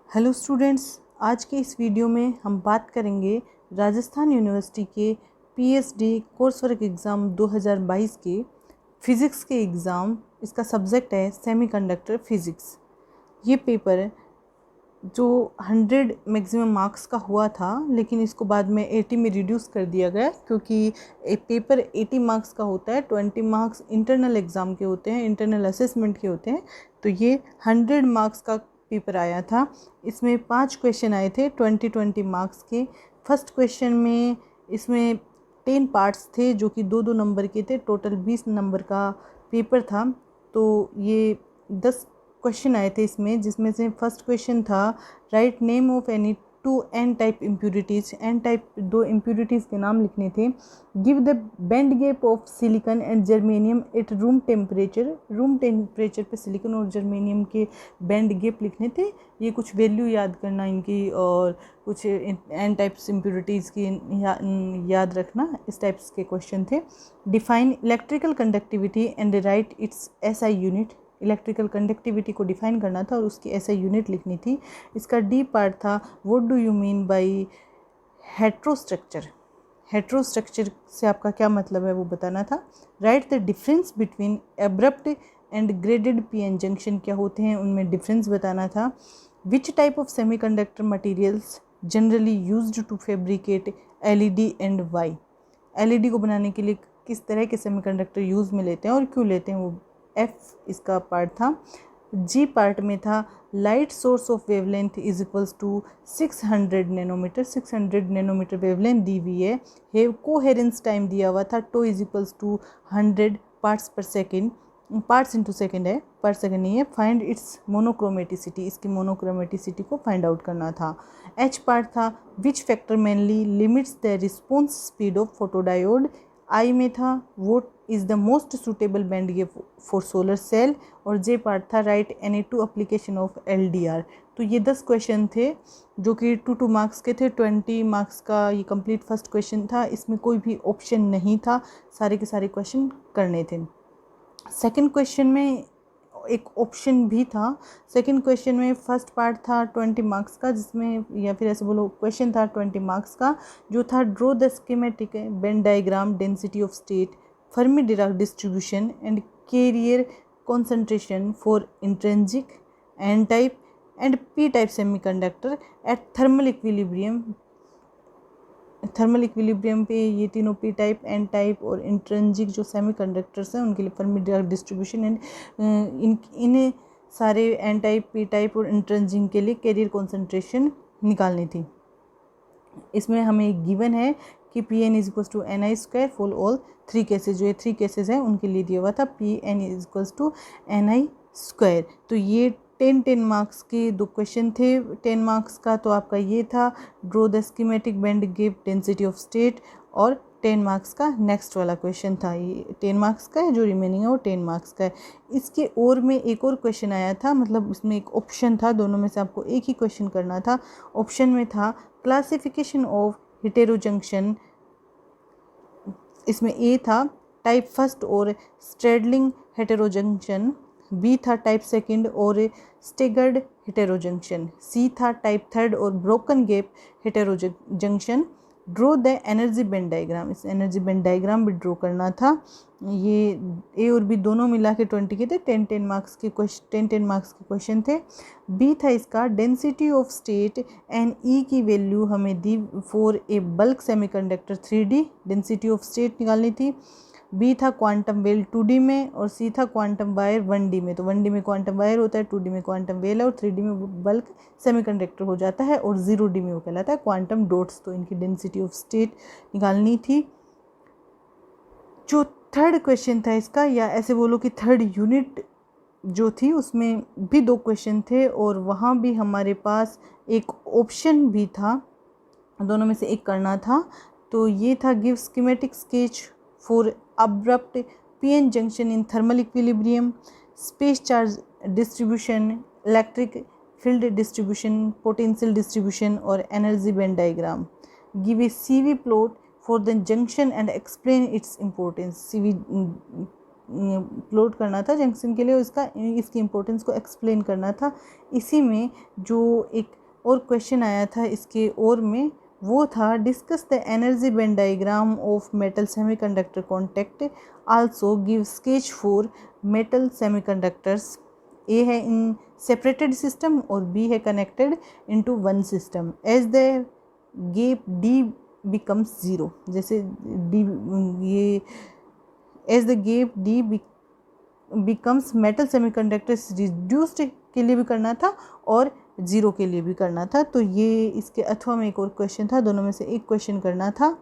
Hello students, आज के इस वीडियो में हम बात करेंगे राजस्थान यूनिवर्सिटी के पीएचडी कोर्स वर्क एग्ज़ाम 2022 के फिज़िक्स के एग्ज़ाम। इसका सब्जेक्ट है सेमीकंडक्टर फिज़िक्स। ये पेपर जो 100 मैक्सिमम मार्क्स का हुआ था, लेकिन इसको बाद में 80 में रिड्यूस कर दिया गया क्योंकि एक पेपर 80 मार्क्स का होता है, 20 मार्क्स इंटरनल एग्ज़ाम के होते हैं, इंटरनल असेसमेंट के होते हैं। तो ये 100 मार्क्स का पेपर आया था। इसमें 5 क्वेश्चन आए थे 20 मार्क्स के। फर्स्ट क्वेश्चन में इसमें 10 पार्ट्स थे जो कि 2-2 नंबर के थे। टोटल 20 नंबर का पेपर था। तो ये 10 क्वेश्चन आए थे इसमें, जिसमें से फर्स्ट क्वेश्चन था write name of any 2 n type impurities. N type 2 impurities के नाम लिखने थे। Give the band gap of silicon and germanium at room temperature. Room temperature पे सिलिकॉन और जर्मेनियम के बैंड गैप लिखने थे। ये कुछ वैल्यू याद करना इनकी और कुछ एन टाइप्स इम्प्यूरिटीज़ की याद रखना, इस टाइप्स के क्वेश्चन थे। Define electrical conductivity and write its SI unit. Electrical conductivity को डिफाइन करना था और उसकी एसआई यूनिट लिखनी थी। इसका डी पार्ट था what do you mean by heterostructure. Heterostructure से आपका क्या मतलब है वो बताना था। Write the difference between abrupt and graded PN junction क्या होते हैं, उनमें डिफरेंस बताना था। Which type of semiconductor materials generally used to fabricate LED and Y. LED को बनाने के लिए किस तरह के सेमीकंडक्टर यूज़ में लेते हैं और क्यों लेते हैं, वो एफ इसका पार्ट था। जी पार्ट में था light source of wavelength is equals to 600 nanometer. 600 nanometer wavelength दी हुई है। कोहेरेंस टाइम दिया हुआ था tau is equals to 100 parts per second. Parts into second है, पर सेकेंड नहीं है। फाइंड इट्स मोनोक्रोमेटिसिटी, इसकी मोनोक्रोमेटिसिटी को फाइंड आउट करना था। एच पार्ट था which factor mainly limits the response speed of photodiode. I में था what is the most suitable band gap for solar cell. और जे पार्ट था write any two application of LDR. तो ये 10 question थे जो कि 2-2 मार्क्स के थे। 20 मार्क्स का ये कंप्लीट फर्स्ट क्वेश्चन था। इसमें कोई भी ऑप्शन नहीं था, सारे के सारे क्वेश्चन करने थे। सेकंड क्वेश्चन में एक ऑप्शन भी था। सेकंड क्वेश्चन में फर्स्ट पार्ट था 20 मार्क्स का, जिसमें या फिर ऐसे बोलो क्वेश्चन था 20 मार्क्स का, जो था draw the schematic Venn diagram density of state Fermi Dirac distribution and carrier concentration for intrinsic n type and p type semiconductor at thermal equilibrium. Thermal equilibrium पे ये तीनों पी टाइप, एन टाइप और intrinsic जो semiconductors हैं उनके लिए Fermi Dirac distribution and इन सारे एन टाइप, पी टाइप और इंट्रिंसिक के लिए कैरियर कॉन्सेंट्रेशन निकालनी थी। इसमें हमें गिवन है कि p n is equals to n i square for all 3 cases. जो ये 3 केसेज हैं उनके लिए दिया हुआ था p n is equals to n i square. तो ये 10 मार्क्स के 2 क्वेश्चन थे। 10 मार्क्स का तो आपका ये था draw the schematic band gap density of state, और 10 मार्क्स का नेक्स्ट वाला क्वेश्चन था। ये 10 मार्क्स का है, जो रिमेनिंग है वो 10 मार्क्स का है। इसके और में एक और क्वेश्चन आया था, मतलब इसमें एक ऑप्शन था, दोनों में से आपको एक ही क्वेश्चन करना था। ऑप्शन में था क्लासिफिकेशन ऑफ हेटेरोजंक्शन। इसमें ए था टाइप फर्स्ट और स्ट्रेडलिंग हेटेरोजंक्शन। बी था टाइप सेकंड और स्टेगर्ड हेटेरोजंक्शन। सी था टाइप थर्ड और broken gap heterojunction. Draw the energy band diagram. इस एनर्जी बैंड डायग्राम भी ड्रॉ करना था। ये ए और बी दोनों मिला के 20 के थे। 10 मार्क्स के क्वेश्चन, 10 मार्क्स के क्वेश्चन थे। बी था इसका density of state and E की वैल्यू हमें दी for a bulk semiconductor 3D। Density of state निकालनी थी। बी था क्वांटम वेल 2D में, और सी था क्वांटम वायर 1D में। तो 1D में क्वांटम वायर होता है, 2D में क्वांटम वेल है, और 3D में बल्क सेमीकंडक्टर हो जाता है, और 0D में वो कहलाता है क्वांटम डॉट्स। तो इनकी डेंसिटी ऑफ स्टेट निकालनी थी। जो थर्ड क्वेश्चन था इसका, या ऐसे बोलो कि थर्ड यूनिट जो थी, उसमें भी 2 क्वेश्चन थे और वहाँ भी हमारे पास एक ऑप्शन भी था, दोनों में से एक करना था। तो ये था give schematic sketch for abrupt PN junction in thermal equilibrium, space charge distribution, electric field distribution, potential distribution और energy band diagram. Give a CV plot for the junction and explain its importance. CV plot करना था junction के लिए, इसकी importance को explain करना था। इसी में जो एक और क्वेश्चन आया था इसके और में, वो था discuss the energy band diagram of metal semiconductor contact, also give sketch for metal semiconductors. A है इन सेपरेटेड सिस्टम और बी है connected into one system. As the gap D becomes zero, जैसे डी ये as the gap D becomes metal semiconductors reduced के लिए भी करना था और ज़ीरो के लिए भी करना था। तो ये इसके अथवा में एक और क्वेश्चन था, दोनों में से एक क्वेश्चन करना था।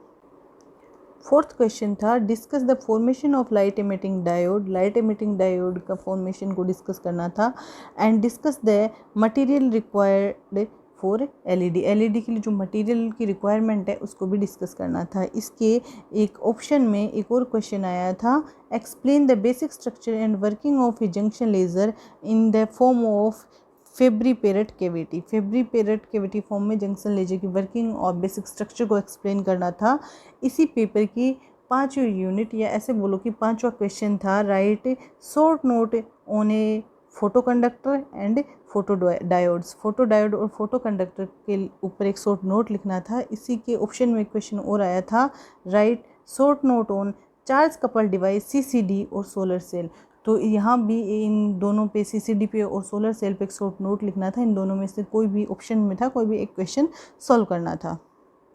फोर्थ क्वेश्चन था discuss the formation of light emitting diode. Light emitting diode का फॉर्मेशन को डिस्कस करना था। And discuss the material required for LED. LED के लिए जो मटेरियल की रिक्वायरमेंट है उसको भी डिस्कस करना था। इसके एक ऑप्शन में एक और क्वेश्चन आया था, explain the basic structure and working of A junction laser in the form of फेब्री Perot cavity. फेब्री Perot cavity form में जंक्शन लेजर की वर्किंग और बेसिक स्ट्रक्चर को एक्सप्लेन करना था। इसी पेपर की 5वीं यूनिट, या ऐसे बोलो कि 5वां क्वेश्चन था, right short note on A photo conductor and photo diodes. Photo diode और फोटो कंडक्टर के ऊपर एक शॉर्ट नोट लिखना था। इसी के ऑप्शन में एक क्वेश्चन और आया था, right short note on charge couple device CCD और सोलर सेल। तो यहाँ भी इन दोनों पे, सीसीडी पे और सोलर सेल पे एक शॉर्ट नोट लिखना था। इन दोनों में से कोई भी ऑप्शन में था, कोई भी एक क्वेश्चन सॉल्व करना था।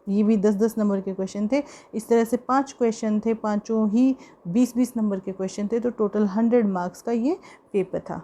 ये भी 10-10 नंबर के क्वेश्चन थे। इस तरह से 5 क्वेश्चन थे, पाँचों ही 20-20 नंबर के क्वेश्चन थे। तो टोटल 100 मार्क्स का ये पेपर था।